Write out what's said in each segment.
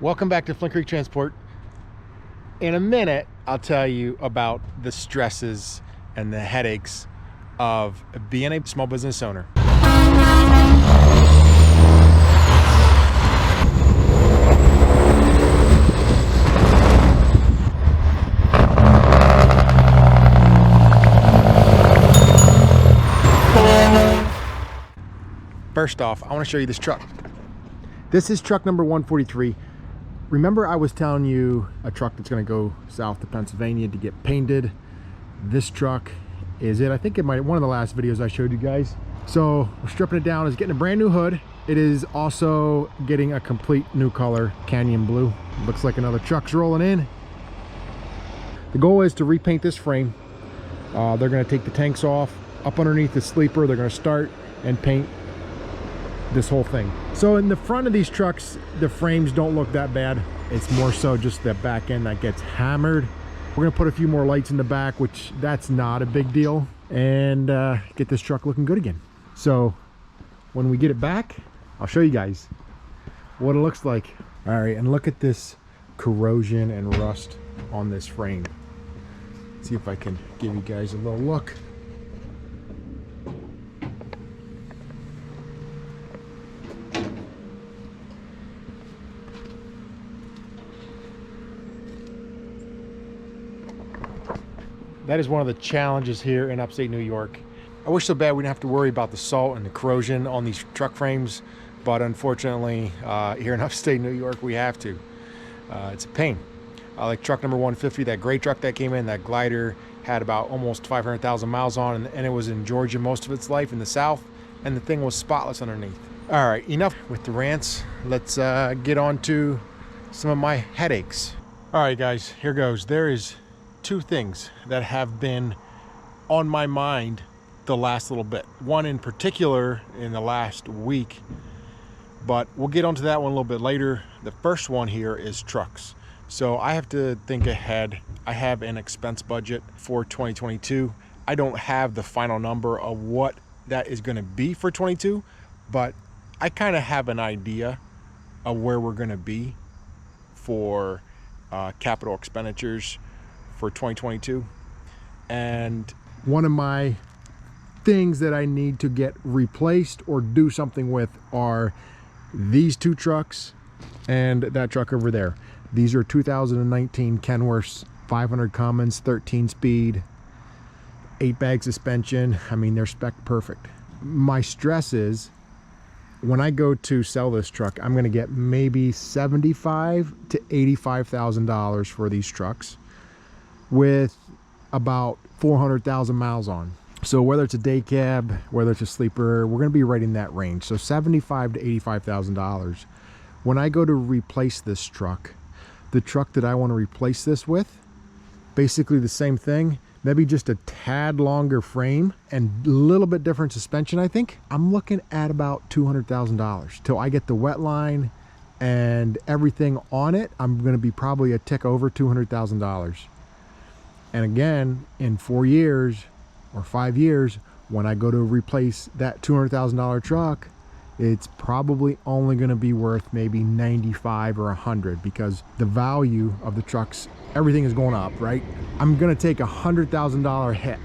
Welcome back to Flint Creek Transport. In a minute, I'll tell you about the stresses and the headaches of being a small business owner. First off, I want to show you this truck. This is truck number 143. Remember I was telling you a truck that's going to go south to Pennsylvania to get painted. This truck is it. I think it might one of the last videos I showed you guys. So we're stripping it down. It's getting a brand new hood. It is also getting a complete new color, canyon blue. Looks like another truck's rolling in. The goal is to repaint this frame. They're going to take the tanks off. Up underneath the sleeper, they're going to start and paint this whole thing. So in the front of these trucks, the frames don't look that bad. It's more so just the back end that gets hammered. We're gonna put a few more lights in the back, which that's not a big deal, and get this truck looking good again. So when we get it back, I'll show you guys what it looks like. All right, and look at this corrosion and rust on this frame. Let's see if I can give you guys a little look. That is one of the challenges here in upstate New York. I wish so bad we didn't have to worry about the salt and the corrosion on these truck frames, but unfortunately here in upstate New York we have to. It's a pain. Like truck number 150, that gray truck that came in, that glider had about almost 500,000 miles on, and it was in Georgia most of its life in the south, and the thing was spotless underneath. All right, enough with the rants. Let's get on to some of my headaches. All right guys, here goes. There is two things that have been on my mind the last little bit. One in particular in the last week, but we'll get onto that one a little bit later. The first one here is trucks. So I have to think ahead. I have an expense budget for 2022. I don't have the final number of what that is going to be for 22, but I kind of have an idea of where we're going to be for capital expenditures for 2022. And one of my things that I need to get replaced or do something with are these two trucks and that truck over there. These are 2019 Kenworths, 500 Cummins, 13 speed, 8-bag suspension. I mean, they're spec perfect. My stress is when I go to sell this truck, I'm going to get maybe $75,000 to $85,000 for these trucks, with about 400,000 miles on. So whether it's a day cab, whether it's a sleeper, we're going to be right in that range. So $75,000 to $85,000. When I go to replace this truck, the truck that I want to replace this with, basically the same thing, maybe just a tad longer frame and a little bit different suspension, I think. I'm looking at about $200,000 till I get the wet line and everything on it. I'm going to be probably a tick over $200,000. And again, in 4 years or 5 years, when I go to replace that $200,000 truck, it's probably only going to be worth maybe 95 or 100, because the value of the trucks, everything is going up, right? I'm going to take $100,000 hit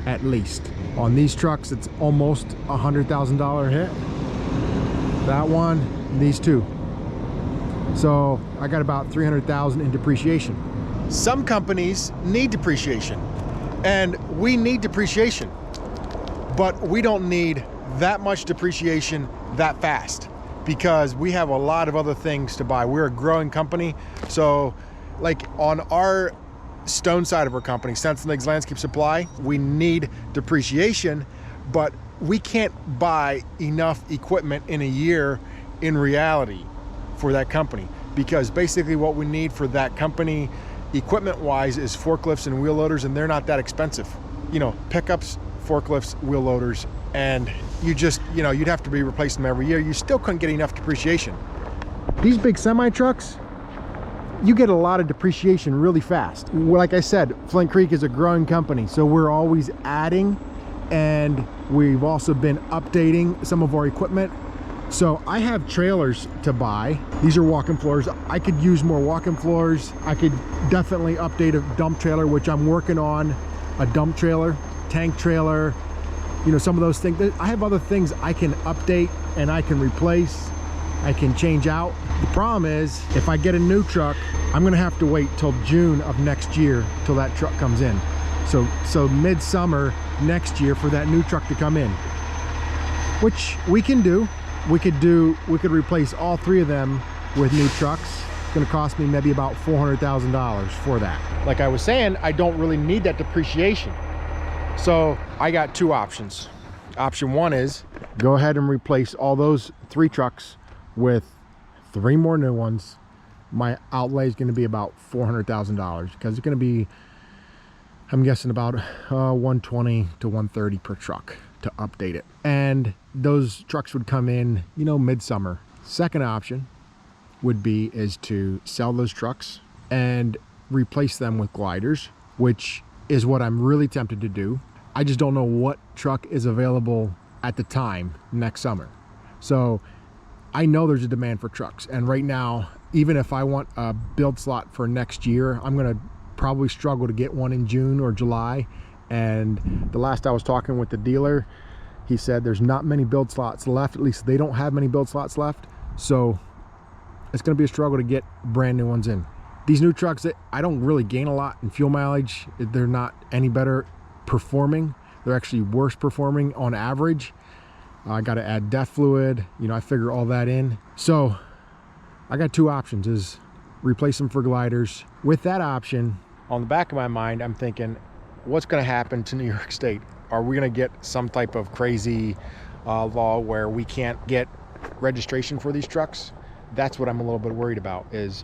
at least. On these trucks, it's almost $100,000 hit. That one, these two. So I got about $300,000 in depreciation. Some companies need depreciation, and we need depreciation, but we don't need that much depreciation that fast, because we have a lot of other things to buy. We're a growing company, so like on our stone side of our company, Sense & Legs Landscape Supply, we need depreciation, but we can't buy enough equipment in a year in reality for that company, because basically what we need for that company equipment wise is forklifts and wheel loaders, and they're not that expensive. You know, pickups, forklifts, wheel loaders, and you just, you know, you'd have to be replacing them every year. You still couldn't get enough depreciation. These big semi trucks, you get a lot of depreciation really fast. Like I said, Flint Creek is a growing company, so we're always adding, and we've also been updating some of our equipment. So I have trailers to buy. These are walk-in floors. I could use more walk-in floors. I could definitely update a dump trailer, which I'm working on, a dump trailer, tank trailer, you know, some of those things. I have other things I can update and I can replace, I can change out. The problem is, if I get a new truck, I'm gonna have to wait till June of next year till that truck comes in. So midsummer next year for that new truck to come in, which we can do. We could replace all three of them with new trucks. It's gonna cost me maybe about $400,000 for that. Like I was saying, I don't really need that depreciation. So I got two options. Option one is go ahead and replace all those three trucks with three more new ones. My outlay is gonna be about $400,000 because it's gonna be, I'm guessing about 120 to 130 per truck to update it. And those trucks would come in, you know, midsummer. Second option would be is to sell those trucks and replace them with gliders, which is what I'm really tempted to do. I just don't know what truck is available at the time next summer. So I know there's a demand for trucks. And right now, even if I want a build slot for next year, I'm gonna probably struggle to get one in June or July. And the last I was talking with the dealer, he said there's not many build slots left. At least they don't have many build slots left. So it's gonna be a struggle to get brand new ones in. These new trucks, I don't really gain a lot in fuel mileage. They're not any better performing. They're actually worse performing on average. I gotta add DEF fluid, you know, I figure all that in. So I got two options, is replace them for gliders. With that option, on the back of my mind, I'm thinking, what's gonna happen to New York State? Are we gonna get some type of crazy law where we can't get registration for these trucks? That's what I'm a little bit worried about, is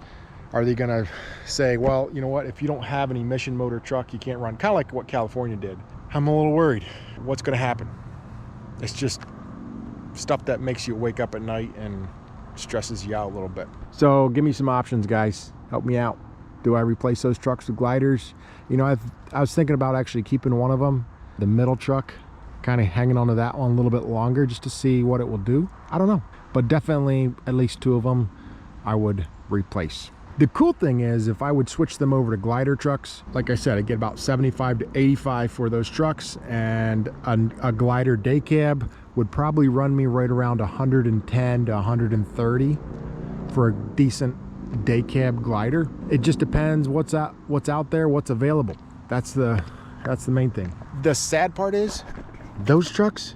are they gonna say, well, you know what, if you don't have an emission motor truck, you can't run, kind of like what California did. I'm a little worried. What's gonna happen? It's just stuff that makes you wake up at night and stresses you out a little bit. So give me some options, guys. Help me out. Do I replace those trucks with gliders? You know, I was thinking about actually keeping one of them, the middle truck, kind of hanging on to that one a little bit longer just to see what it will do. I don't know, but definitely at least two of them I would replace. The cool thing is, if I would switch them over to glider trucks, like I said, I get about 75 to 85 for those trucks, and a glider day cab would probably run me right around 110 to 130 for a decent day cab glider. It just depends what's out there, what's available. That's the main thing. The sad part is, those trucks,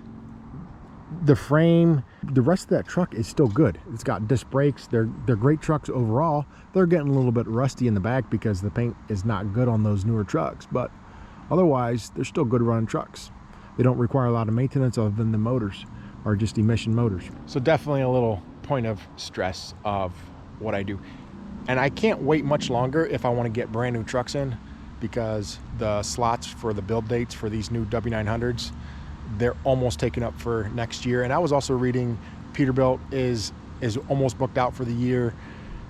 the frame, the rest of that truck is still good. It's got disc brakes. They're great trucks overall. They're getting a little bit rusty in the back because the paint is not good on those newer trucks, but otherwise they're still good running trucks. They don't require a lot of maintenance other than the motors, or just emission motors. So definitely a little point of stress of what I do. And I can't wait much longer if I want to get brand new trucks in, because the slots for the build dates for these new W900s, they're almost taken up for next year. And I was also reading Peterbilt is almost booked out for the year.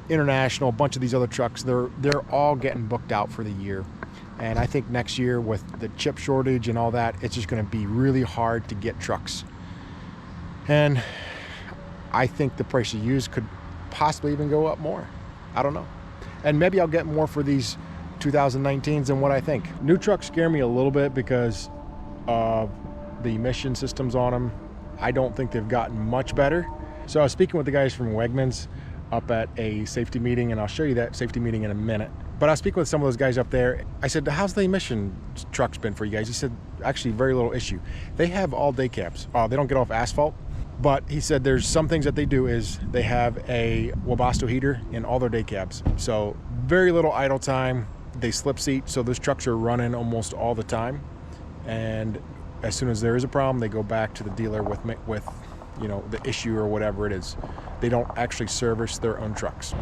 International, a bunch of these other trucks, they're all getting booked out for the year. And I think next year, with the chip shortage and all that, it's just going to be really hard to get trucks. And I think the price of used could possibly even go up more. I don't know. And maybe I'll get more for these 2019s than what I think. New trucks scare me a little bit because of the emission systems on them. I don't think they've gotten much better. So I was speaking with the guys from Wegmans up at a safety meeting, and I'll show you that safety meeting in a minute. But I was speaking with some of those guys up there. I said, how's the emission trucks been for you guys? He said, actually very little issue. They have all day cabs. They don't get off asphalt, but he said there's some things that they do is they have a Webasto heater in all their day cabs. So very little idle time. They slip seat, so those trucks are running almost all the time. And as soon as there is a problem, they go back to the dealer with you know, the issue or whatever it is. They don't actually service their own trucks.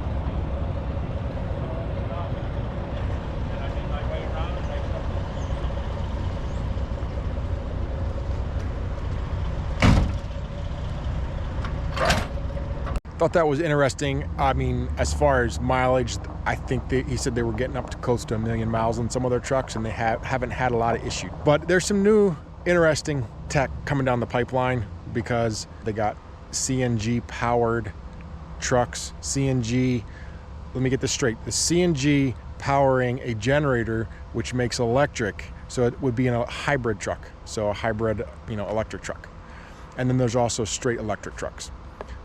Thought that was interesting. I mean, as far as mileage, I think he said they were getting up to close to 1 million miles on some of their trucks, and they haven't had a lot of issues. But there's some new interesting tech coming down the pipeline, because they got CNG powered trucks. CNG, let me get this straight. The CNG powering a generator which makes electric, so it would be in a hybrid truck, so a hybrid, electric truck. And then there's also straight electric trucks.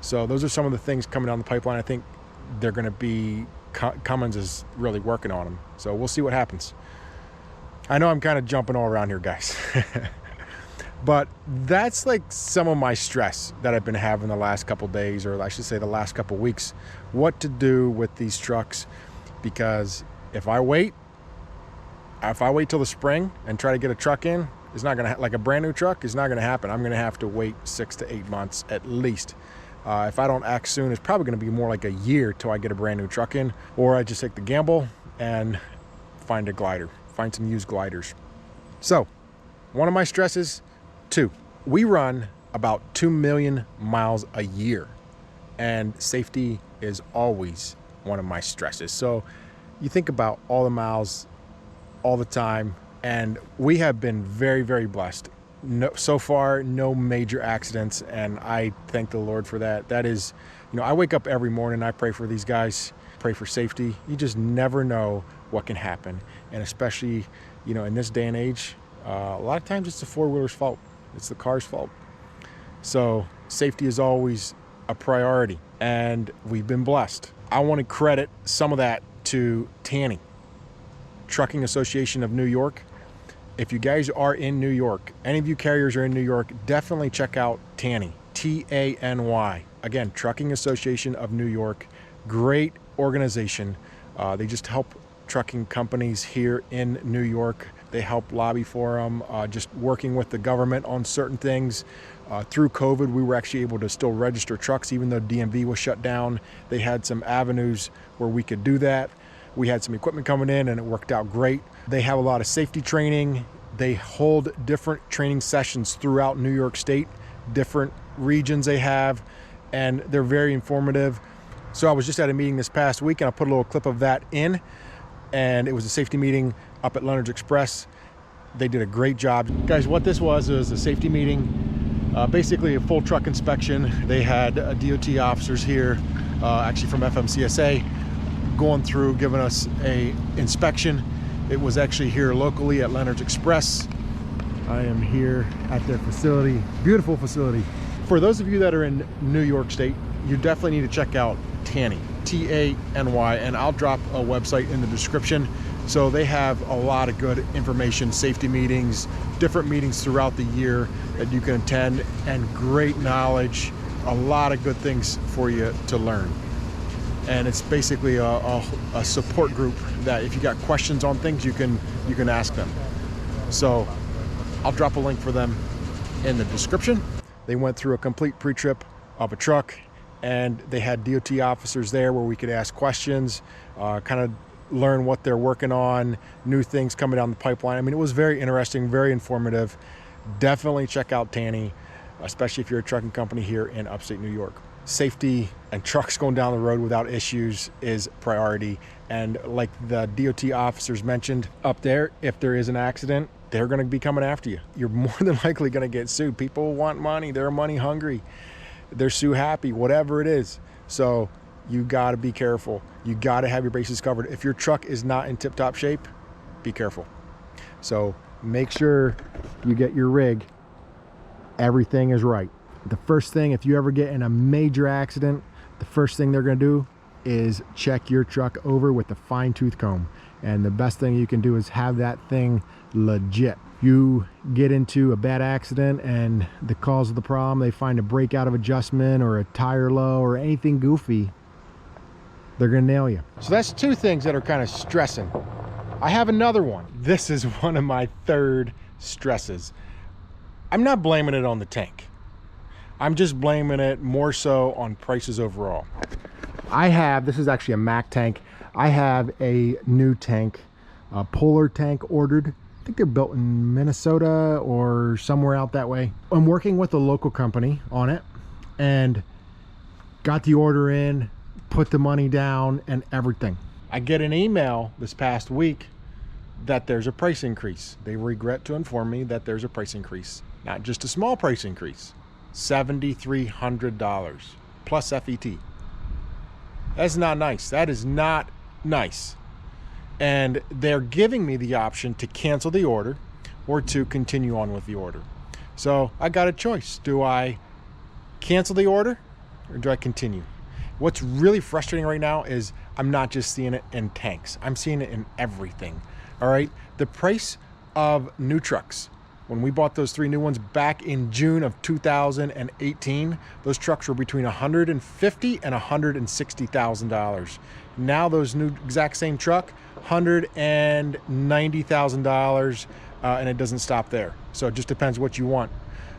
So those are some of the things coming down the pipeline. I think they're going to be, Cummins is really working on them, so we'll see what happens. I know I'm kind of jumping all around here, guys. But that's like some of my stress that I've been having the last couple days, or I should say the last couple weeks, what to do with these trucks. Because if I wait till the spring and try to get a truck in, it's not going to, like a brand new truck, is not going to happen. I'm going to have to wait 6 to 8 months at least. If I don't act soon, it's probably going to be more like a year till I get a brand new truck in, or I just take the gamble and find a glider, find some used gliders. So one of my stresses, 2, we run about 2 million miles a year, and safety is always one of my stresses. So you think about all the miles all the time, and we have been very, very blessed. So far, no major accidents, and I thank the Lord for that. That is, I wake up every morning, I pray for these guys, pray for safety. You just never know what can happen, and especially, in this day and age, a lot of times it's the four-wheeler's fault. It's the car's fault. So safety is always a priority, and we've been blessed. I want to credit some of that to TANI, Trucking Association of New York. If you guys are in New York, any of you carriers are in New York, definitely check out TANI, T-A-N-Y. Again, Trucking Association of New York, great organization. They just help trucking companies here in New York. They help lobby for them, just working with the government on certain things. Through COVID, we were actually able to still register trucks even though DMV was shut down. They had some avenues where we could do that. We had some equipment coming in and it worked out great. They have a lot of safety training. They hold different training sessions throughout New York State, different regions they have, and they're very informative. So I was just at a meeting this past week and I put a little clip of that in, and it was a safety meeting up at Leonard's Express. They did a great job. Guys, what this was a safety meeting, basically a full truck inspection. They had DOT officers here, actually from FMCSA, going through, giving us a inspection. It was actually here locally at Leonard's Express. I am here at their facility, beautiful facility. For those of you that are in New York State, you definitely need to check out TANI, T-A-N-Y, and I'll drop a website in the description. So they have a lot of good information, safety meetings, different meetings throughout the year that you can attend, and great knowledge, a lot of good things for you to learn. And it's basically a support group that if you got questions on things, you can ask them. So I'll drop a link for them in the description. They went through a complete pre-trip of a truck, and they had DOT officers there where we could ask questions, kind of learn what they're working on, new things coming down the pipeline. I mean, it was very interesting, very informative. Definitely check out TANI, especially if you're a trucking company here in upstate New York. Safety and trucks going down the road without issues is priority. And like the DOT officers mentioned up there, if there is an accident, they're going to be coming after you. You're more than likely going to get sued. People want money. They're money hungry. They're sue happy, whatever it is. So you got to be careful. You got to have your bases covered. If your truck is not in tip-top shape, be careful. So make sure you get your rig. Everything is right. The first thing, if you ever get in a major accident, the first thing they're going to do is check your truck over with a fine-tooth comb. And the best thing you can do is have that thing legit. You get into a bad accident and the cause of the problem, they find a breakout of adjustment or a tire low or anything goofy, they're going to nail you. So that's 2 things that are kind of stressing. I have another one. This is one of my third stresses. I'm not blaming it on the tank. I'm just blaming it more so on prices overall. This is actually a Mack tank. I have a new tank, a Polar tank ordered. I think they're built in Minnesota or somewhere out that way. I'm working with a local company on it and got the order in, put the money down and everything. I get an email this past week that there's a price increase. They regret to inform me that there's a price increase. Not just a small price increase, $7,300 plus FET. That's not nice. That is not nice. And they're giving me the option to cancel the order or to continue on with the order. So I got a choice. Do I cancel the order or do I continue? What's really frustrating right now is I'm not just seeing it in tanks. I'm seeing it in everything. All right. The price of new trucks, when we bought those 3 new ones back in June of 2018, those trucks were between $150,000 and $160,000. Now those new exact same truck, $190,000, and it doesn't stop there. So it just depends what you want.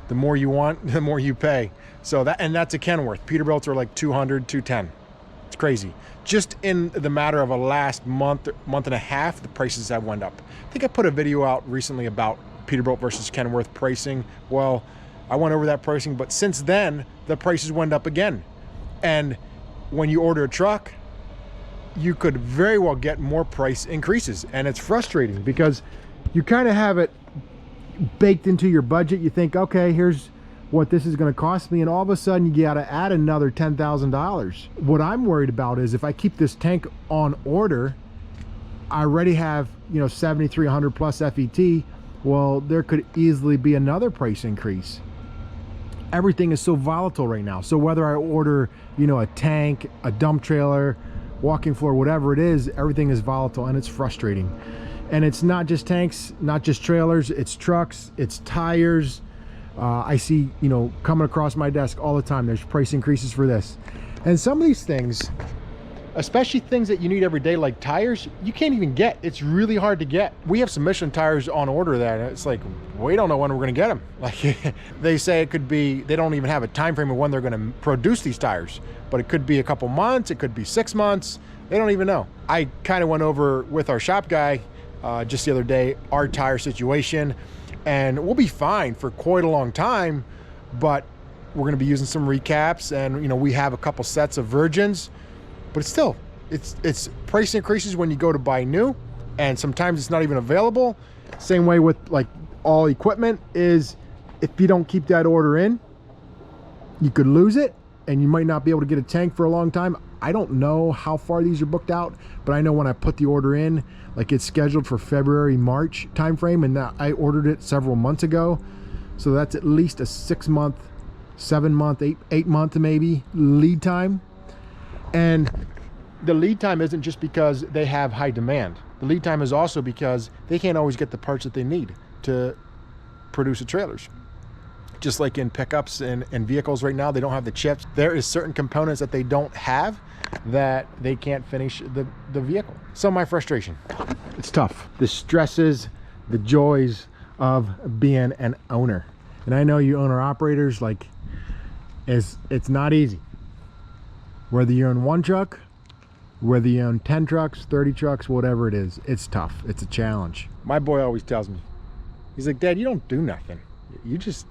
The more you want, the more you pay. So that's a Kenworth. Peterbilts are like $200, $210. It's crazy. Just in the matter of a last month and a half, the prices have went up. I think I put a video out recently about Peterbilt versus Kenworth pricing. Well, I went over that pricing, but since then, the prices went up again. And when you order a truck, you could very well get more price increases. And it's frustrating because you kind of have it baked into your budget. You think, okay, here's what this is going to cost me, and all of a sudden you got to add another $10,000. What I'm worried about is if I keep this tank on order, I already have, you know, 7,300 plus FET. Well, there could easily be another price increase. Everything is so volatile right now. So whether I order, you know, a tank, a dump trailer, walking floor, whatever it is, everything is volatile and it's frustrating. And it's not just tanks, not just trailers, it's trucks, it's tires. I see, you know, coming across my desk all the time, there's price increases for this. And some of these things, especially things that you need every day, like tires, you can't even get. It's really hard to get. We have some Michelin tires on order that it's like, we don't know when we're gonna get them. Like they say it could be, they don't even have a time frame of when they're gonna produce these tires, but it could be a couple months, it could be 6 months. They don't even know. I kind of went over with our shop guy just the other day, our tire situation, and we'll be fine for quite a long time, but we're gonna be using some recaps, and you know, we have a couple sets of virgins, but it's still, it's price increases when you go to buy new, and sometimes it's not even available. Same way with like all equipment is, if you don't keep that order in, you could lose it and you might not be able to get a tank for a long time. I don't know how far these are booked out, but I know when I put the order in, like it's scheduled for February, March timeframe, and that I ordered it several months ago. So that's at least a 6 month, 7 month, 8 month maybe lead time. And the lead time isn't just because they have high demand. The lead time is also because they can't always get the parts that they need to produce the trailers. Just like in pickups and vehicles right now, they don't have the chips. There is certain components that they don't have that they can't finish the vehicle. So my frustration, it's tough. The stresses, the joys of being an owner. And I know you owner operators, like, it's not easy. Whether you own 1 truck, whether you own 10 trucks, 30 trucks, whatever it is, it's tough. It's a challenge. My boy always tells me, he's like, Dad, you don't do nothing. You just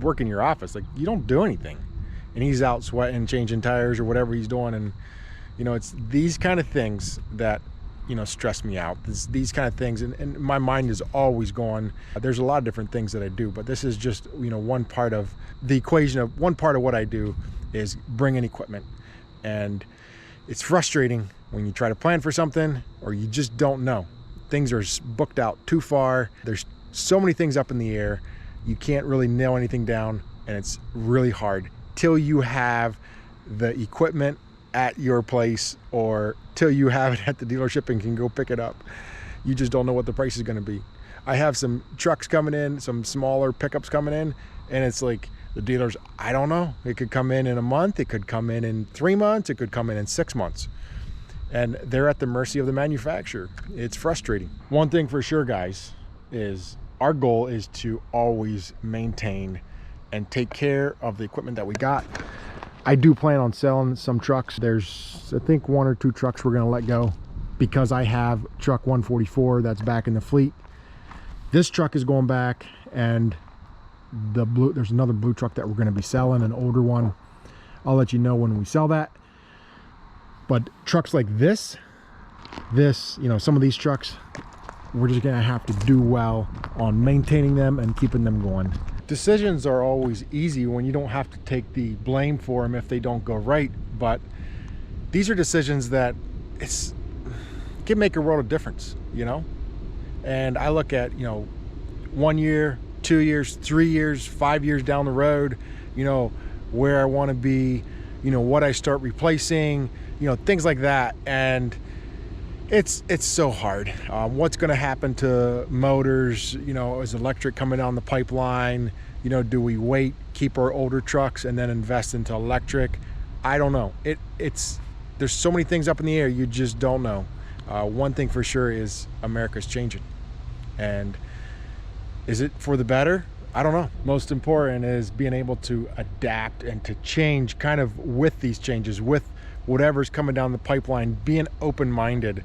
work in your office. Like, you don't do anything. And he's out sweating, changing tires or whatever he's doing. And, you know, it's these kind of things that, you know, stress me out. These kind of things. And my mind is always going. There's a lot of different things that I do, but this is just, you know, one part of the equation of one part of what I do is bring in equipment. And it's frustrating when you try to plan for something or you just don't know. Things are booked out too far. There's so many things up in the air. You can't really nail anything down, and it's really hard till you have the equipment at your place or till you have it at the dealership and can go pick it up. You just don't know what the price is going to be. I have some trucks coming in, some smaller pickups coming in, and it's like the dealers, I don't know. It could come in a month, it could come in 3 months, it could come in 6 months. And they're at the mercy of the manufacturer. It's frustrating. One thing for sure, guys, is our goal is to always maintain and take care of the equipment that we got. I do plan on selling some trucks. There's, I think, 1 or 2 trucks we're gonna let go because I have truck 144 that's back in the fleet. This truck is going back, and there's another blue truck that we're gonna be selling, an older one. I'll let you know when we sell that. But trucks like this, you know, some of these trucks, we're just gonna have to do well on maintaining them and keeping them going. decisions are always easy when you don't have to take the blame for them if they don't go right, but these are decisions that can make a world of difference, you know. And I look at, you know, 1 year, 2 years, 3 years, 5 years down the road, you know, where I want to be, you know, what I start replacing, you know, things like that. And it's so hard. What's going to happen to motors? You know, is electric coming down the pipeline? You know, do we wait, keep our older trucks, and then invest into electric? I don't know. There's so many things up in the air. You just don't know. One thing for sure is America's changing, and is it for the better? I don't know. Most important is being able to adapt and to change kind of with these changes, with whatever's coming down the pipeline, being open-minded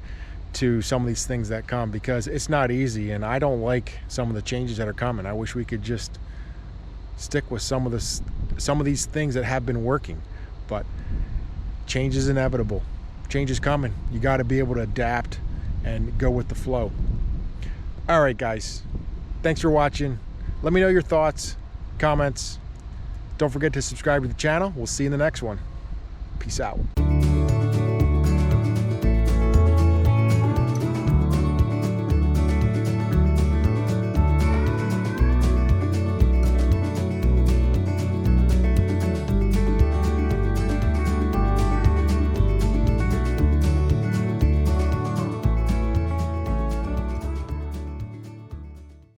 to some of these things that come, because it's not easy, and I don't like some of the changes that are coming. I wish we could just stick with some of these things that have been working, but change is inevitable. Change is coming. You got to be able to adapt and go with the flow. All right, guys, thanks for watching. Let me know your thoughts, comments. Don't forget to subscribe to the channel. We'll see you in the next one. Peace out.